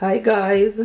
Hi guys,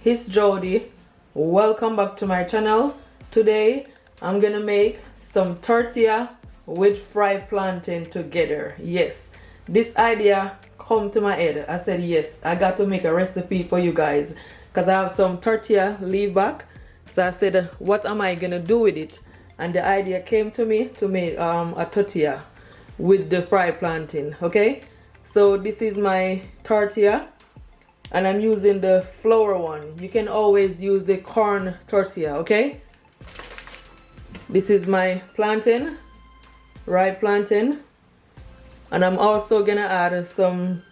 it's Jody. Welcome back to my channel. Today I'm gonna make some tortilla with fried plantain together. Yes, this idea come to my head. I said yes, I got to make a recipe for you guys because I have some tortilla leave back. So I said, what am I gonna do with it? And the idea came to me to make a tortilla with the fried plantain. Okay, so this is my tortilla and I'm using the flour one. You can always use the corn tortilla. Okay, this is my plantain, ripe plantain, and I'm also gonna add some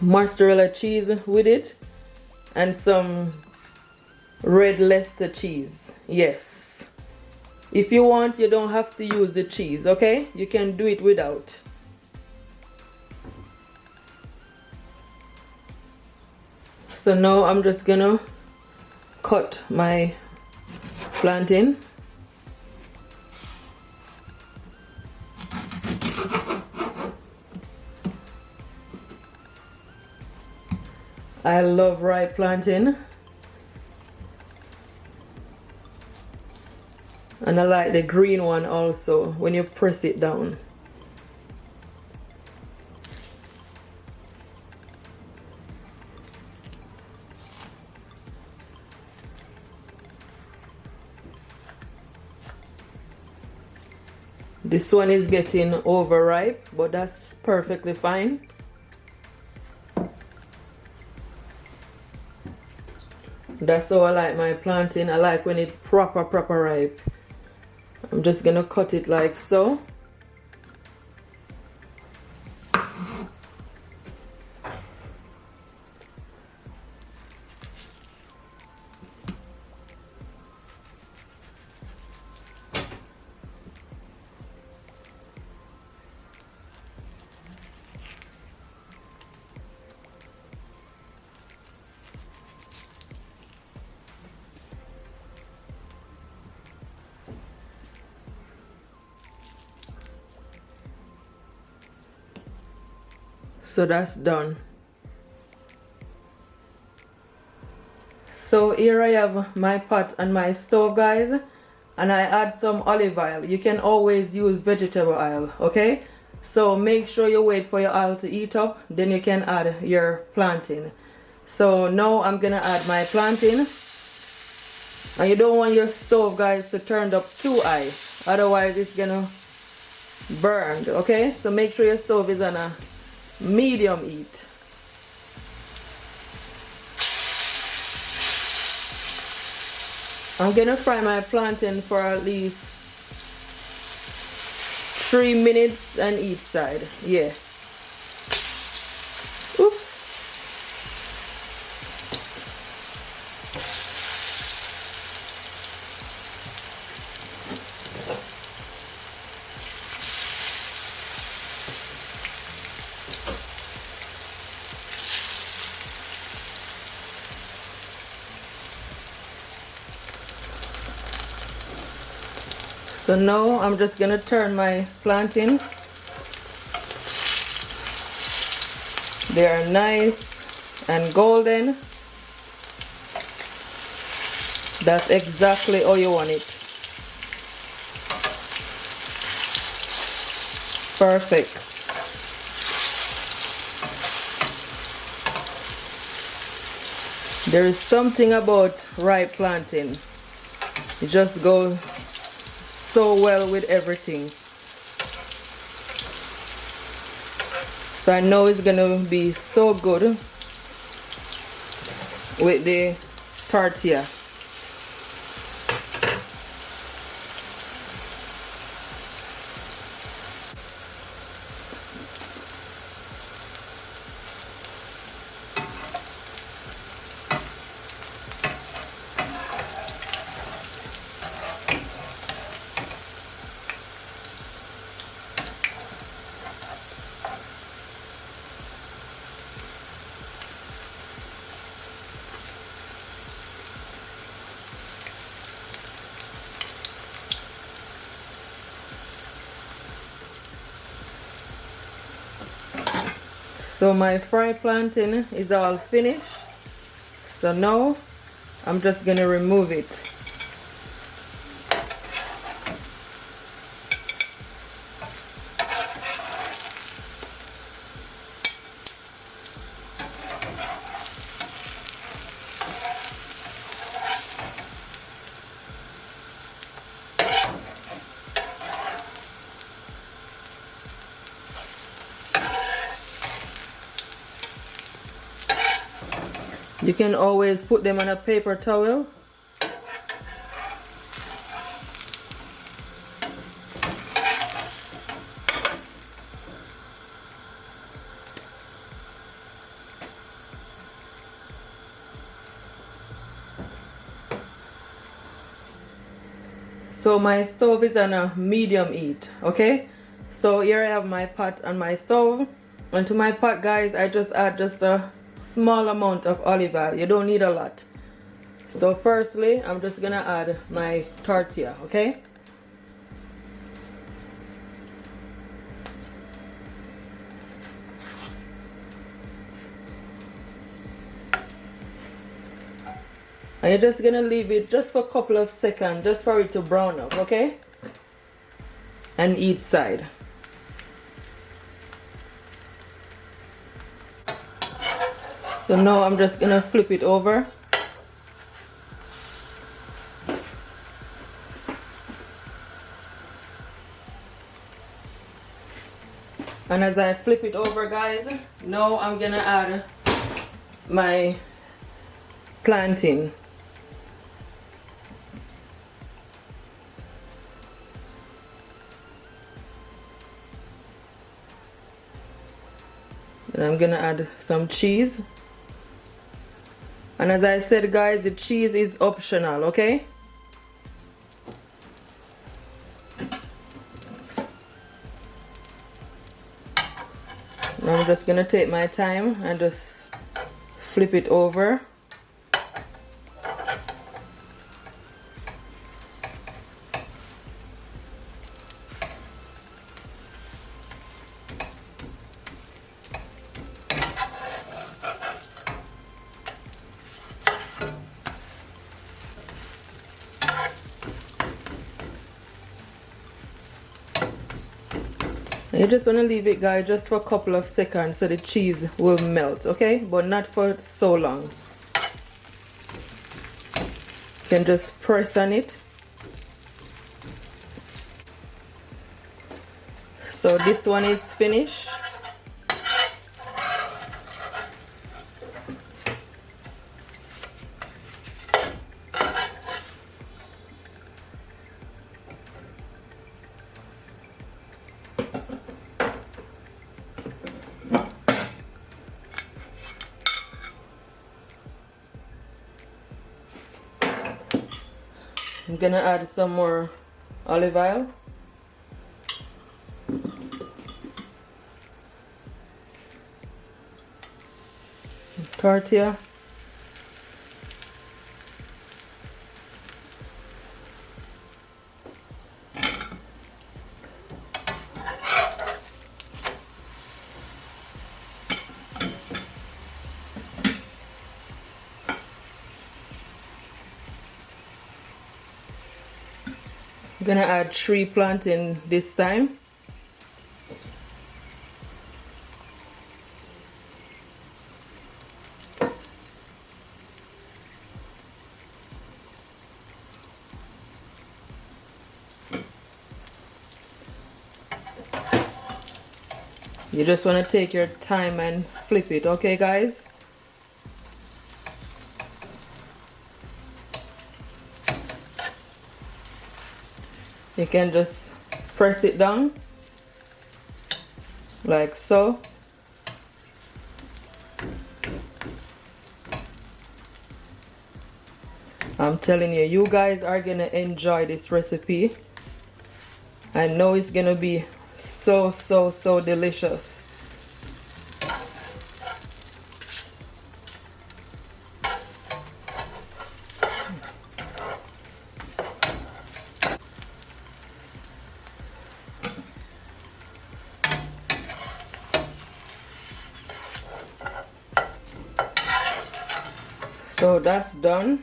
mozzarella cheese with it and some red Leicester cheese. Yes, if you want, you don't have to use the cheese. Okay, you can do it without. So now I'm just gonna cut my plantain. I love ripe plantain, and I like the green one also when you press it down. This one is getting overripe, but that's perfectly fine. That's how I like my plantain. I like when it's proper ripe. I'm just gonna cut it like so. So that's done. So here I have my pot and my stove, guys, and I add some olive oil. You can always use vegetable oil. Okay, so make sure you wait for your oil to heat up, then you can add your plantain. So now I'm gonna add my plantain, and you don't want your stove, guys, to turn up too high, otherwise it's gonna burn. Okay, so make sure your stove is on a medium heat. I'm gonna fry my plantain for at least 3 minutes on each side. Yeah. Oops. So now I'm just gonna turn my plantain. They are nice and golden. That's exactly how you want it. Perfect. There is something about ripe plantain. It just goes so well with everything. So I know it's gonna be so good with the tortilla. So my fried plantain is all finished. So now I'm just gonna remove it. You can always put them on a paper towel. So my stove is on a medium heat, okay? So here I have my pot on my stove. And to my pot, guys, I just add just a small amount of olive oil. You don't need a lot. So firstly, I'm just gonna add my tortilla, okay? And you're just gonna leave it just for a couple of seconds, just for it to brown up, okay? And each side. So now I'm just gonna flip it over. And as I flip it over, guys, now I'm gonna add my plantain. And I'm gonna add some cheese. And as I said, guys, the cheese is optional, okay? Now I'm just gonna take my time and just flip it over. You just want to leave it, guys, just for a couple of seconds so the cheese will melt, okay? But not for so long. You can just press on it. So this one is finished. I'm gonna add some more olive oil. Tortilla. I'm gonna add 3 plantain this time. You just want to take your time and flip it, okay, guys? You can just press it down like so. I'm telling you, you guys are gonna enjoy this recipe. I know it's gonna be so delicious. So that's done.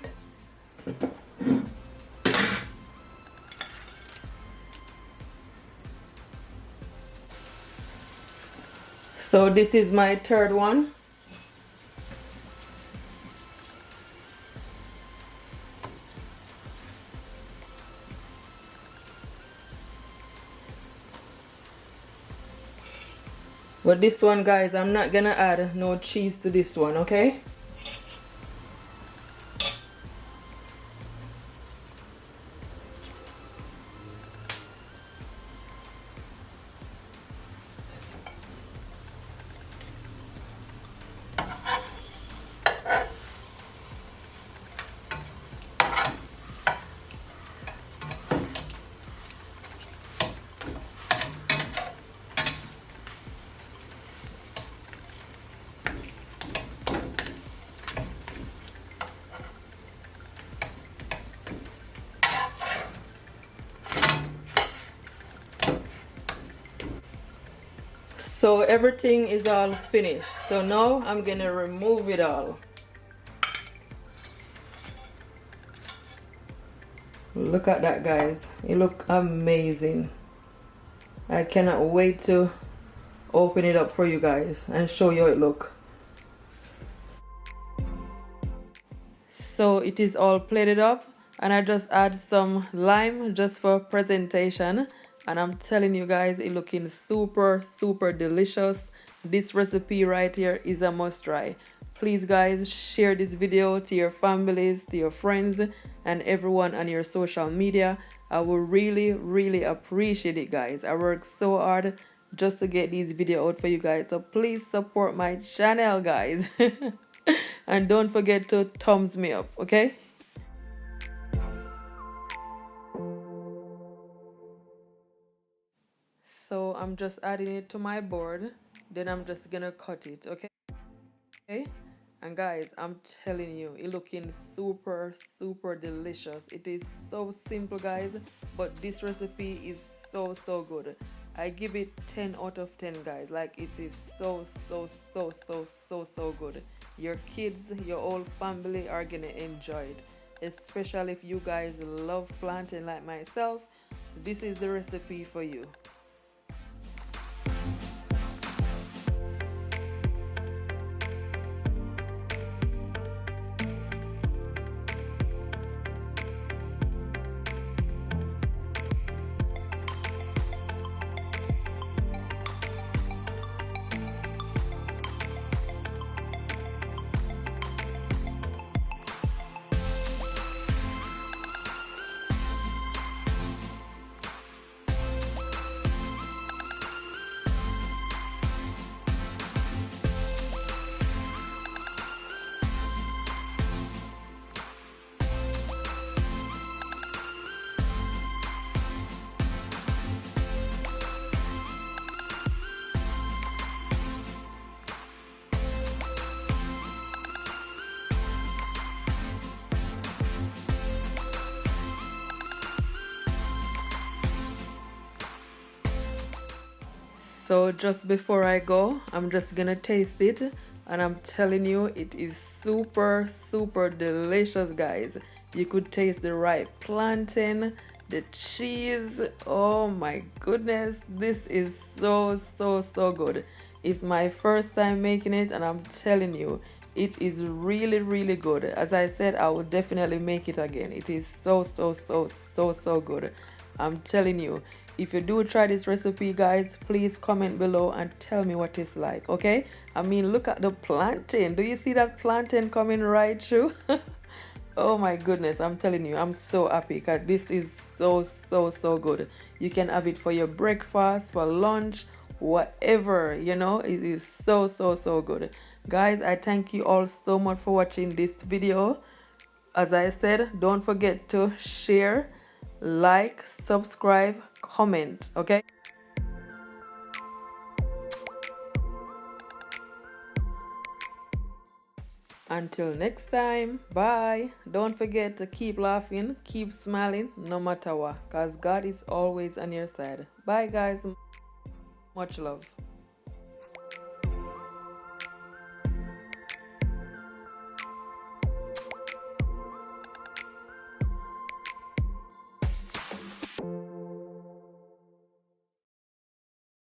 So this is my third one. But this one, guys, I'm not gonna add no cheese to this one, okay? So everything is all finished. So now I'm gonna remove it all. Look at that, guys. It looks amazing. I cannot wait to open it up for you guys and show you how it look. So it is all plated up, and I just add some lime just for presentation, and I'm telling you guys, it looking super delicious. This recipe right here is a must try. Please guys, share this video to your families, to your friends, and everyone on your social media. I will really appreciate it, guys. I work so hard just to get these videos out for you guys, so please support my channel, guys. And don't forget to thumbs me up, okay? So I'm just adding it to my board, then I'm just gonna cut it, okay? And guys, I'm telling you, it looking super delicious. It is so simple, guys, but this recipe is so good. I give it 10 out of 10, guys. Like, it is so good. Your kids, your whole family are gonna enjoy it, especially if you guys love plantain like myself. This is the recipe for you. So just before I go, I'm just gonna taste it, and I'm telling you, it is super delicious, guys. You could taste the ripe plantain, the cheese. Oh my goodness, this is so good. It's my first time making it, and I'm telling you, it is really good. As I said, I will definitely make it again. It is so good. I'm telling you, if you do try this recipe, guys, please comment below and tell me what it's like, okay? I mean, look at the plantain. Do you see that plantain coming right through? Oh my goodness, I'm telling you, I'm so happy because this is so good. You can have it for your breakfast, for lunch, whatever, you know. It is so good. Guys, I thank you all so much for watching this video. As I said, don't forget to share, like, subscribe, comment, okay? Until next time, bye. Don't forget to keep laughing, keep smiling, no matter what, because God is always on your side. Bye, guys. Much love.